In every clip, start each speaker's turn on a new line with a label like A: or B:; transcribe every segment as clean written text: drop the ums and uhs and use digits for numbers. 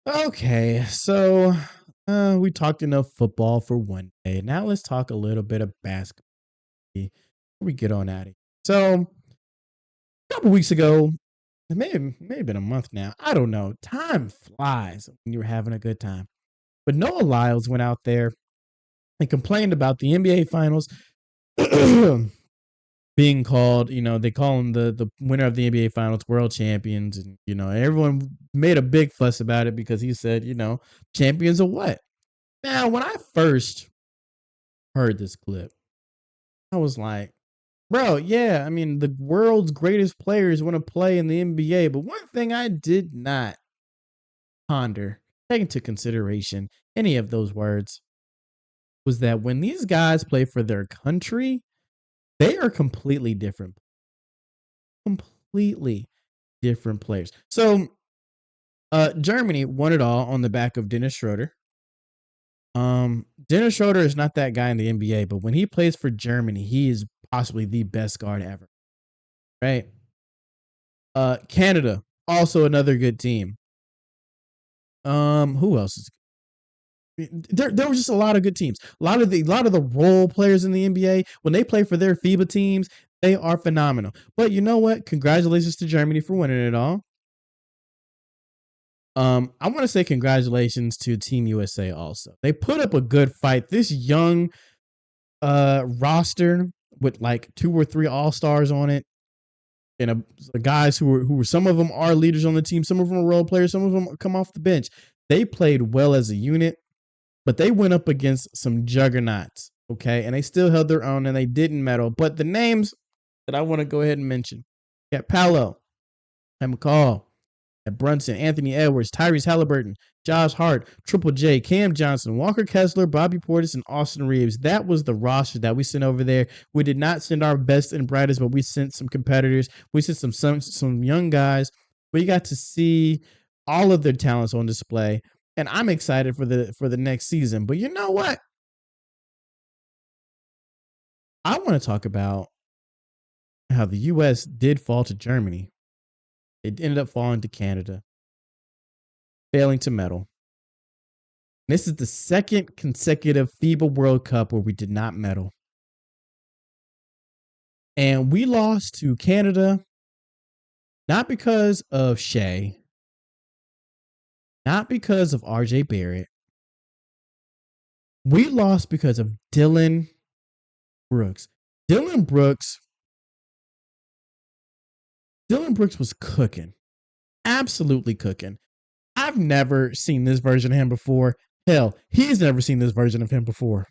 A: Okay, so we talked enough football for one day. Now let's talk a little bit of basketball before we get on out of here. So a couple weeks ago, it may have been a month now. I don't know. Time flies when you're having a good time. But Noah Lyles went out there and complained about the NBA Finals being called. They call him the winner of the NBA Finals world champions, and everyone made a big fuss about it because he said, champions of what? Now, when I first heard this clip, I was like, bro, yeah, I mean, the world's greatest players want to play in the NBA. But one thing I did not ponder, take into consideration any of those words, was that when these guys play for their country, they are completely different players. So, Germany won it all on the back of Dennis Schroeder. Dennis Schroeder is not that guy in the NBA, but when he plays for Germany, he is possibly the best guard ever. Right? Canada, also another good team. Who else is there was just a lot of good teams. A lot of the role players in the NBA, when they play for their FIBA teams, they are phenomenal. But you know what? Congratulations to Germany for winning it all. I want to say congratulations to Team USA also. They put up a good fight. This young roster with like two or three all-stars on it, and guys who were some of them are leaders on the team, some of them are role players, some of them come off the bench. They played well as a unit, but they went up against some juggernauts, okay? And they still held their own and they didn't medal. But the names that I want to go ahead and mention, got Paolo, McCall, Brunson, Anthony Edwards, Tyrese Halliburton, Josh Hart, Triple J, Cam Johnson, Walker Kessler, Bobby Portis, and Austin Reeves. That was the roster that we sent over there. We did not send our best and brightest, but we sent some competitors. We sent some young guys. We got to see all of their talents on display, and I'm excited for the next season. But you know what? I want to talk about how the U.S. did fall to Germany. It ended up falling to Canada, failing to medal. This is the second consecutive FIBA World Cup where we did not medal. And we lost to Canada not because of Shea, not because of RJ Barrett. We lost because of Dylan Brooks. Dylan Brooks was cooking. Absolutely cooking. I've never seen this version of him before. Hell, he's never seen this version of him before.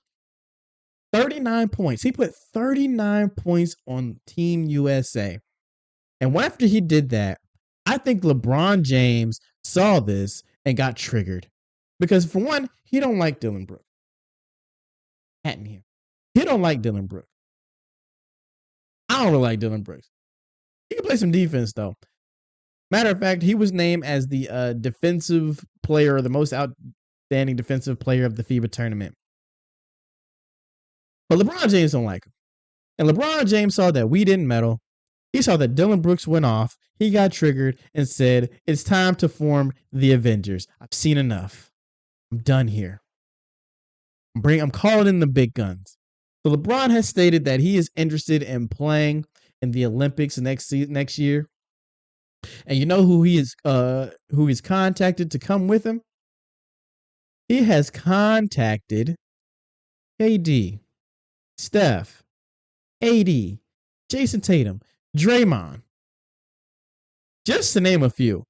A: 39 points. He put 39 points on Team USA. And after he did that, I think LeBron James saw this and got triggered. Because for one, he don't like Dylan Brooks. Hatton here. He don't like Dylan Brooks. I don't really like Dylan Brooks. He can play some defense though. Matter of fact, he was named as the defensive player, or the most outstanding defensive player of the FIBA tournament. But LeBron James don't like him. And LeBron James saw that we didn't medal. He saw that Dylan Brooks went off. He got triggered and said, it's time to form the Avengers. I've seen enough. I'm done here. I'm calling in the big guns. So LeBron has stated that he is interested in playing in the Olympics next year. And you know who he's contacted to come with him? He has contacted KD, Steph, AD, Jason Tatum, Draymond, just to name a few.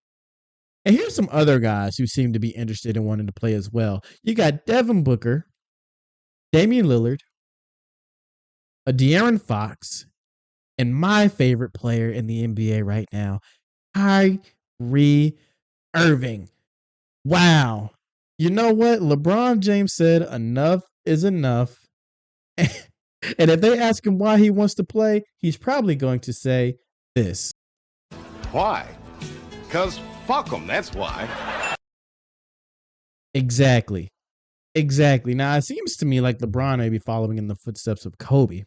A: And here's some other guys who seem to be interested in wanting to play as well. You got Devin Booker, Damian Lillard, a De'Aaron Fox, and my favorite player in the NBA right now, Kyrie Irving. Wow. You know what? LeBron James said enough is enough. And if they ask him why he wants to play, he's probably going to say this.
B: Why? Because fuck them, that's why.
A: Exactly. Now, it seems to me like LeBron may be following in the footsteps of Kobe.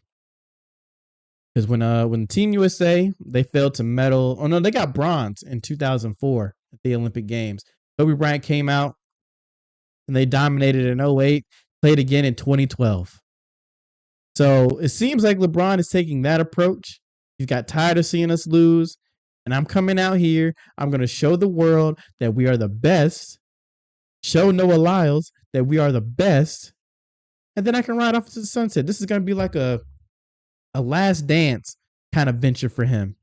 A: Because when Team USA, they failed to medal. Oh, no, they got bronze in 2004 at the Olympic Games. Kobe Bryant came out and they dominated in 08, played again in 2012. So it seems like LeBron is taking that approach. He's got tired of seeing us lose. And I'm coming out here. I'm going to show the world that we are the best. Show Noah Lyles that we are the best. And then I can ride off to the sunset. This is going to be like a last dance kind of venture for him.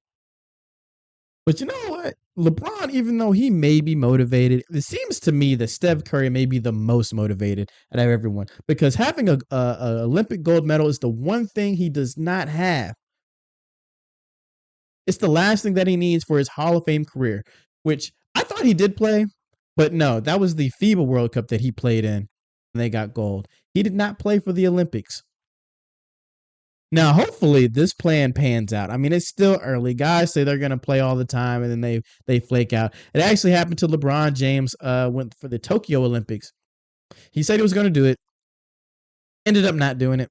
A: But you know what? LeBron, even though he may be motivated, it seems to me that Steph Curry may be the most motivated out of everyone because having a Olympic gold medal is the one thing he does not have. It's the last thing that he needs for his Hall of Fame career, which I thought he did play, but no, that was the FIBA World Cup that he played in, and they got gold. He did not play for the Olympics. Now, hopefully, this plan pans out. I mean, it's still early. Guys say they're going to play all the time, and then they flake out. It actually happened to LeBron James went for the Tokyo Olympics. He said he was going to do it. Ended up not doing it.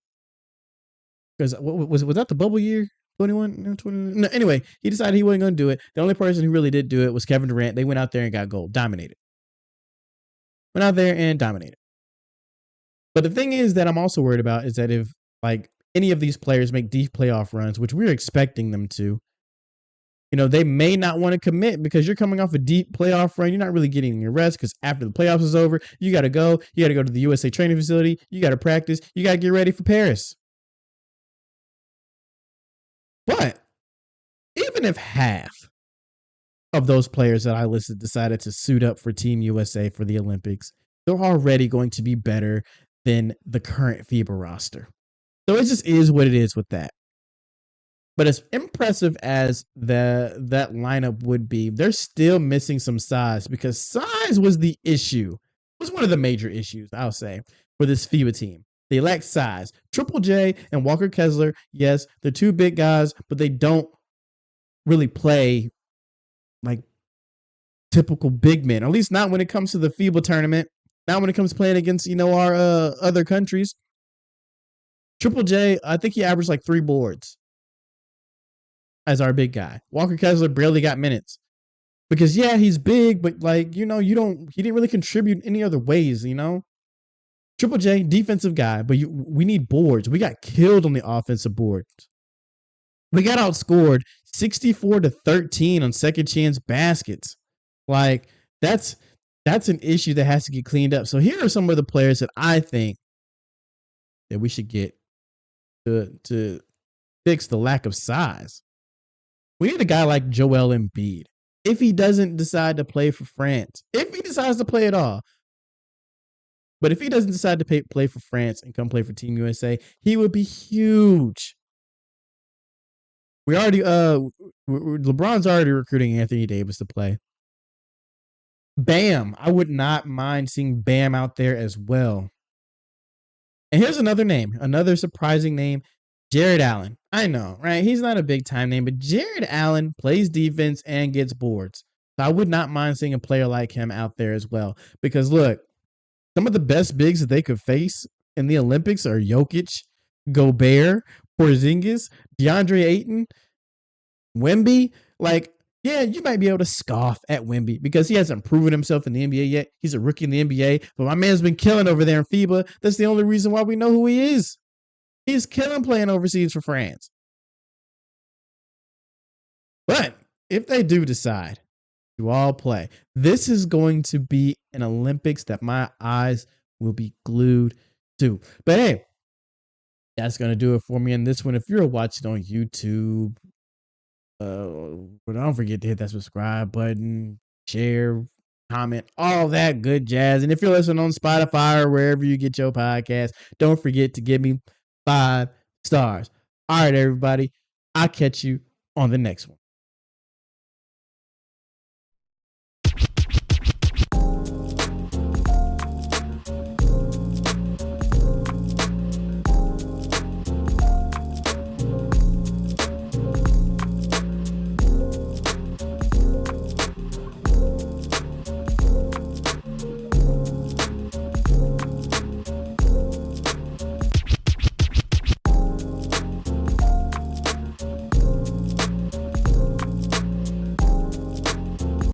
A: Because was that the bubble year? 21? 20? No, anyway, he decided he wasn't going to do it. The only person who really did do it was Kevin Durant. They went out there and got gold. Dominated. Went out there and dominated. But the thing is that I'm also worried about is that if, like, any of these players make deep playoff runs, which we're expecting them to, you know, they may not want to commit because you're coming off a deep playoff run. You're not really getting your rest because after the playoffs is over, you got to go. You got to go to the USA training facility. You got to practice. You got to get ready for Paris. But even if half of those players that I listed decided to suit up for Team USA for the Olympics, they're already going to be better than the current FIBA roster. So it just is what it is with that. But as impressive as that lineup would be, they're still missing some size because size was the issue. It was one of the major issues, I'll say, for this FIBA team. They lack size. Triple J and Walker Kessler, yes, they're two big guys, but they don't really play like typical big men, at least not when it comes to the FIBA tournament. Not when it comes to playing against, you know, our other countries. Triple J, I think he averaged like 3 boards as our big guy. Walker Kessler barely got minutes. Because yeah, he's big, but like, you know, he didn't really contribute any other ways, you know? Triple J, defensive guy, but we need boards. We got killed on the offensive boards. We got outscored 64-13 on second chance baskets. Like, that's an issue that has to get cleaned up. So here are some of the players that I think that we should get to fix the lack of size. We need a guy like Joel Embiid. If he doesn't decide to play for France, if he decides to play at all, but if he doesn't decide to play for France and come play for Team USA, he would be huge. We already LeBron's already recruiting Anthony Davis to play. Bam, I would not mind seeing Bam out there as well. And here's another name, another surprising name, Jared Allen. I know, right? He's not a big time name, but Jared Allen plays defense and gets boards. So I would not mind seeing a player like him out there as well. Because look, some of the best bigs that they could face in the Olympics are Jokic, Gobert, Porzingis, DeAndre Ayton, Wemby. Like, yeah, you might be able to scoff at Wemby because he hasn't proven himself in the NBA yet. He's a rookie in the NBA, but my man's been killing over there in FIBA. That's the only reason why we know who he is. He's killing playing overseas for France. But if they do decide to all play, this is going to be an Olympics that my eyes will be glued to. But hey, that's going to do it for me in this one. If you're watching on YouTube, don't forget to hit that subscribe button, share, comment, all that good jazz. And if you're listening on Spotify or wherever you get your podcast, don't forget to give me 5 stars. All right, everybody. I'll catch you on the next one.